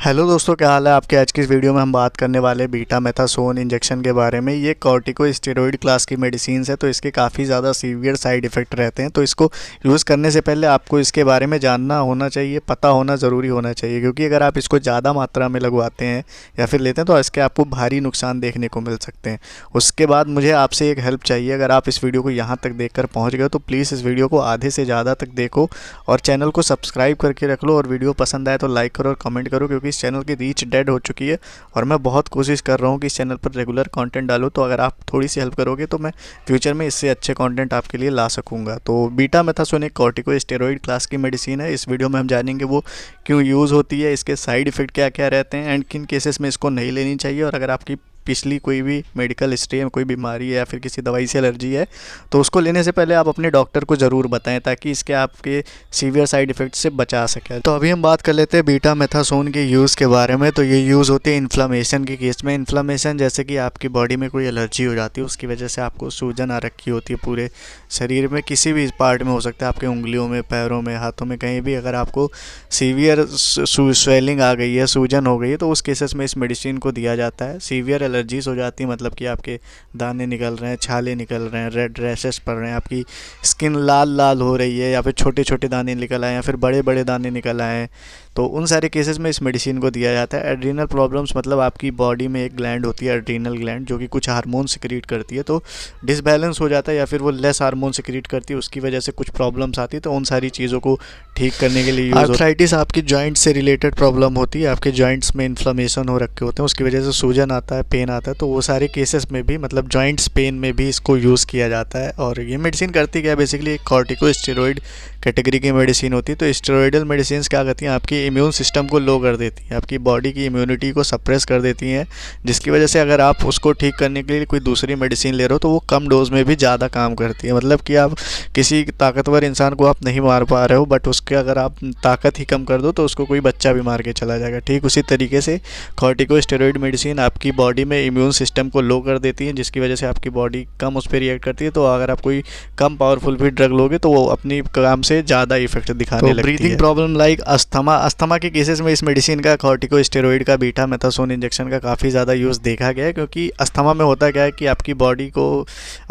Hello दोस्तों, क्या हाल है आपके। आज की इस वीडियो में हम बात करने वाले बीटामेथासोन इंजेक्शन के बारे में। ये कॉर्टिकोस्टेरॉइड क्लास की मेडिसिन है, तो इसके काफ़ी ज़्यादा सीवियर साइड इफ़ेक्ट रहते हैं। तो इसको यूज़ करने से पहले आपको इसके बारे में जानना होना चाहिए, पता होना ज़रूरी होना चाहिए, क्योंकि अगर आप इसको ज़्यादा मात्रा में लगवाते हैं या फिर लेते हैं तो इसके आपको भारी नुकसान देखने को मिल सकते हैं। उसके बाद मुझे आपसे एक हेल्प चाहिए। अगर आप इस वीडियो को यहाँ तक देख कर पहुँच गए तो प्लीज़ इस वीडियो को आधे से ज़्यादा तक देखो और चैनल को सब्सक्राइब करके रख लो, और वीडियो पसंद आए तो लाइक करो और कमेंट करो, क्योंकि इस चैनल की रीच डेड हो चुकी है और मैं बहुत कोशिश कर रहा हूँ कि इस चैनल पर रेगुलर कंटेंट डालूँ। तो अगर आप थोड़ी सी हेल्प करोगे तो मैं फ्यूचर में इससे अच्छे कंटेंट आपके लिए ला सकूँगा। तो बीटामेथासोन एक कॉर्टिकोस्टेरॉइड क्लास की मेडिसिन है। इस वीडियो में हम जानेंगे वो क्यों यूज़ होती है, इसके साइड इफ़ेक्ट क्या क्या रहते हैं एंड किन केसेस में इसको नहीं लेनी चाहिए। और अगर आपकी पिछली कोई भी मेडिकल हिस्ट्री है, कोई बीमारी है या फिर किसी दवाई से एलर्जी है, तो उसको लेने से पहले आप अपने डॉक्टर को ज़रूर बताएं, ताकि इसके आपके सीवियर साइड इफ़ेक्ट से बचा सकें। तो अभी हम बात कर लेते हैं बीटामेथासोन के यूज़ के बारे में। तो ये यूज़ होती है इन्फ्लामेशन के केस में। इन्फ्लामेशन जैसे कि आपकी बॉडी में कोई एलर्जी हो जाती है, उसकी वजह से आपको सूजन आ रखी होती है पूरे शरीर में, किसी भी पार्ट में हो सकता है, आपके उंगलियों में, पैरों में, हाथों में, कहीं भी। अगर आपको सीवियर स्वेलिंग आ गई है, सूजन हो गई है, तो उस केसेस में इस मेडिसिन को दिया जाता है। सीवियर एलर्जीज हो जाती है, मतलब कि आपके दाने निकल रहे हैं, छाले निकल रहे हैं, रेड रैशेस पड़ रहे हैं, आपकी स्किन लाल लाल हो रही है, या फिर छोटे छोटे दाने निकल आए, या फिर बड़े बड़े दाने निकल आए हैं, तो उन सारे केसेस में इस मेडिसिन को दिया जाता है। एड्रीनल प्रॉब्लम्स, मतलब आपकी बॉडी में एक ग्लैंड होती है एड्रीनल ग्लैंड, जो कि कुछ हार्मोन सिक्रीट करती है, तो डिसबैलेंस हो जाता है या फिर वो लेस हार्मोन सिक्रीट करती है, उसकी वजह से कुछ प्रॉब्लम्स आती है। तो उन सारी चीज़ों को ठीक करने के लिए यूज़। आर्थराइटिस आपकी जॉइंट से रिलेटेड प्रॉब्लम होती है, आपके जॉइंट्स में इन्फ्लेमेशन हो रखे होते हैं, उसकी वजह से सूजन आता है, पेन आता है, तो वो सारे केसेस में भी, मतलब जॉइंट्स पेन में भी इसको यूज़ किया जाता है। और ये मेडिसिन करती क्या है, बेसिकली एक कॉर्टिकोस्टेरॉइड कैटेगरी की मेडिसिन होती है। तो स्टेरॉइडल मेडिसिन क्या करती हैं, आपकी इम्यून सिस्टम को लो कर देती हैं, आपकी बॉडी की इम्यूनिटी को सप्रेस कर देती हैं, जिसकी वजह से अगर आप उसको ठीक करने के लिए कोई दूसरी मेडिसिन ले रहे हो तो वो कम डोज में भी ज़्यादा काम करती है। मतलब कि आप किसी ताकतवर इंसान को आप नहीं मार पा रहे हो, बट उसके अगर आप ताकत ही कम कर दो तो उसको कोई बच्चा भी मार के चला जाएगा। ठीक उसी तरीके से कॉर्टिकोस्टेरॉइड मेडिसिन आपकी बॉडी में इम्यून सिस्टम को लो कर देती है, जिसकी वजह से आपकी बॉडी कम उस पर रिएक्ट करती है। तो अगर आप कोई कम पावरफुल भी ड्रग लोगे तो वो अपनी काम से ज़्यादा इफेक्ट दिखाने लगती है। ब्रीदिंग प्रॉब्लम लाइक अस्थमा के केसेस में इस मेडिसिन का, कॉर्टिकोस्टेरॉइड का, बीटामेथासोन इंजेक्शन का काफ़ी ज़्यादा यूज़ देखा गया है। क्योंकि अस्थमा में होता क्या है कि आपकी बॉडी को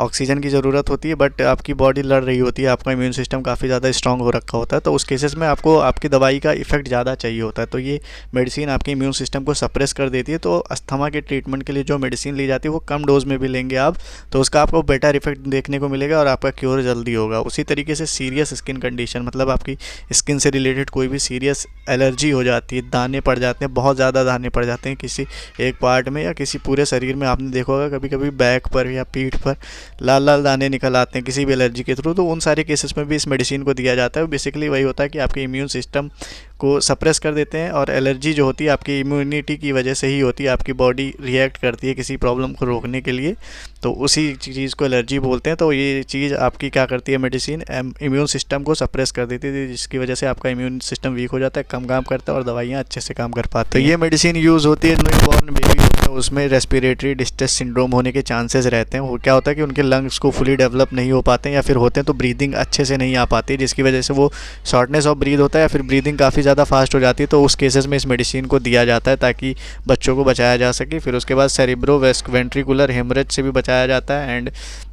ऑक्सीजन की ज़रूरत होती है, बट आपकी बॉडी लड़ रही होती है, आपका इम्यून सिस्टम काफ़ी ज़्यादा स्ट्रांग हो रखा होता है, तो उस केसेस में आपको आपकी दवाई का इफेक्ट ज़्यादा चाहिए होता है। तो ये मेडिसिन आपके इम्यून सिस्टम को सप्रेस कर देती है। तो अस्थमा के ट्रीटमेंट के लिए जो मेडिसिन ली जाती है वो कम डोज में भी लेंगे आप, तो उसका आपको बेटर इफेक्ट देखने को मिलेगा और आपका क्योर जल्दी होगा। उसी तरीके से सीरियस स्किन कंडीशन, मतलब आपकी स्किन से रिलेटेड कोई भी सीरियस एलर्जी हो जाती है, दाने पड़ जाते हैं, बहुत ज़्यादा दाने पड़ जाते हैं किसी एक पार्ट में या किसी पूरे शरीर में, आपने देखा होगा कभी कभी बैक पर या पीठ पर लाल लाल दाने निकल आते हैं किसी भी एलर्जी के थ्रू, तो उन सारे केसेस में भी इस मेडिसिन को दिया जाता है। बेसिकली वही होता है कि आपके इम्यून सिस्टम को सप्रेस कर देते हैं, और एलर्जी जो होती है आपकी इम्यूनिटी की वजह से ही होती है, आपकी बॉडी रिएक्ट करती है किसी प्रॉब्लम को रोकने के लिए, तो उसी चीज़ को एलर्जी बोलते हैं। तो ये चीज़ आपकी क्या करती है, मेडिसिन इम्यून सिस्टम को सप्रेस कर देती है, जिसकी वजह से आपका इम्यून सिस्टम वीक हो जाता है, कम काम करता है और दवाइयाँ अच्छे से काम कर पाती हैं। तो ये मेडिसिन यूज़ होती है न्यूबॉर्न बेबी होता है, उसमें रेस्पिरेटरी डिस्ट्रेस सिंड्रोम होने के चांसेस रहते हैं। वो क्या होता है कि उनके लंग्स को फुली डेवलप नहीं हो पाते हैं, या फिर होते हैं तो ब्रीदिंग अच्छे से नहीं आ पाती, जिसकी वजह से वो शॉर्टनेस ऑफ ब्रीथ होता है या फिर ब्रीदिंग काफ़ी ज़्यादा फास्ट हो जाती है। तो उस केसेस में इस मेडिसिन को दिया जाता है ताकि बच्चों को बचाया जा सके। फिर उसके बाद सेरिब्रो वेंट्रिकुलर हेमरेज से भी बचाया जाता है, एंड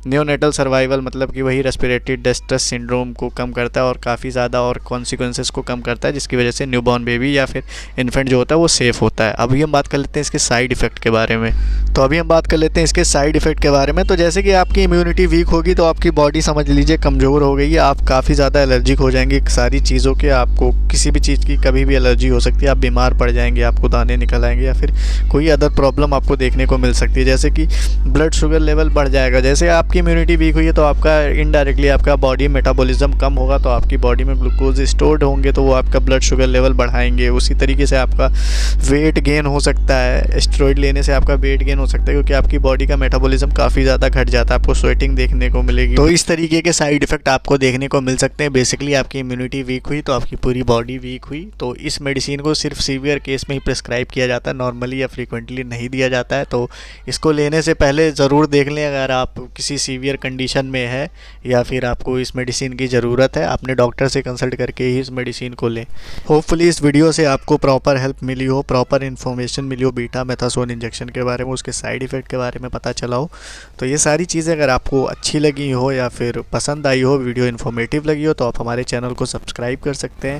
नियोनेटल सर्वाइवल, मतलब कि वही रेस्पिरेटरी डिस्ट्रेस सिंड्रोम को कम करता है और काफ़ी ज़्यादा और कॉन्सिक्वेंसेस को कम करता है, जिसकी वजह से न्यूबॉर्न बेबी या फिर इन्फेंट जो होता है वो सेफ़ होता है। अभी हम बात कर लेते हैं इसके साइड इफ़ेक्ट के बारे में। तो अभी हम बात कर लेते हैं इसके साइड इफ़ेक्ट के बारे में। तो जैसे कि आपकी इम्यूनिटी वीक होगी तो आपकी बॉडी समझ लीजिए कमज़ोर हो गई है, आप काफ़ी ज़्यादा एलर्जिक हो जाएंगे सारी चीज़ों के, आपको किसी भी चीज़ की कभी भी एलर्जी हो सकती है, आप बीमार पड़ जाएंगे, आपको दाने निकल आएंगे, या फिर कोई अदर प्रॉब्लम आपको देखने को मिल सकती है, जैसे कि ब्लड शुगर लेवल बढ़ जाएगा। जैसे आपकी इम्यूनिटी वीक हुई है तो आपका इनडायरेक्टली आपका बॉडी मेटाबॉलिज्म कम होगा, तो आपकी बॉडी में ग्लूकोज स्टोर्ड होंगे, तो वो आपका ब्लड शुगर लेवल बढ़ाएंगे। उसी तरीके से आपका वेट गेन हो सकता है, स्टेरॉइड लेने से आपका वेट गेन हो सकता है, क्योंकि आपकी बॉडी का मेटाबॉलिज्म काफ़ी ज़्यादा घट जाता है, आपको स्वेटिंग देखने को मिलेगी। तो इस तरीके के साइड इफेक्ट आपको देखने को मिल सकते हैं। बेसिकली आपकी इम्यूनिटी वीक हुई तो आपकी पूरी बॉडी वीक हुई। तो इस मेडिसिन को सिर्फ सीवियर केस में ही प्रिस्क्राइब किया जाता है, नॉर्मली या फ्रीक्वेंटली नहीं दिया जाता है। तो इसको लेने से पहले ज़रूर देख लें अगर आप किसी सीवियर कंडीशन में है या फिर आपको इस मेडिसिन की ज़रूरत है, अपने डॉक्टर से कंसल्ट करके ही इस मेडिसिन को लें। होपफुली इस वीडियो से आपको प्रॉपर हेल्प मिली हो, प्रॉपर इन्फॉर्मेशन मिली हो बीटा मेथासोन इंजेक्शन के बारे में, उसके साइड इफ़ेक्ट के बारे में पता चला हो। तो ये सारी चीज़ें अगर आपको अच्छी लगी हो या फिर पसंद आई हो, वीडियो इन्फॉर्मेटिव लगी हो, तो आप हमारे चैनल को सब्सक्राइब कर सकते हैं।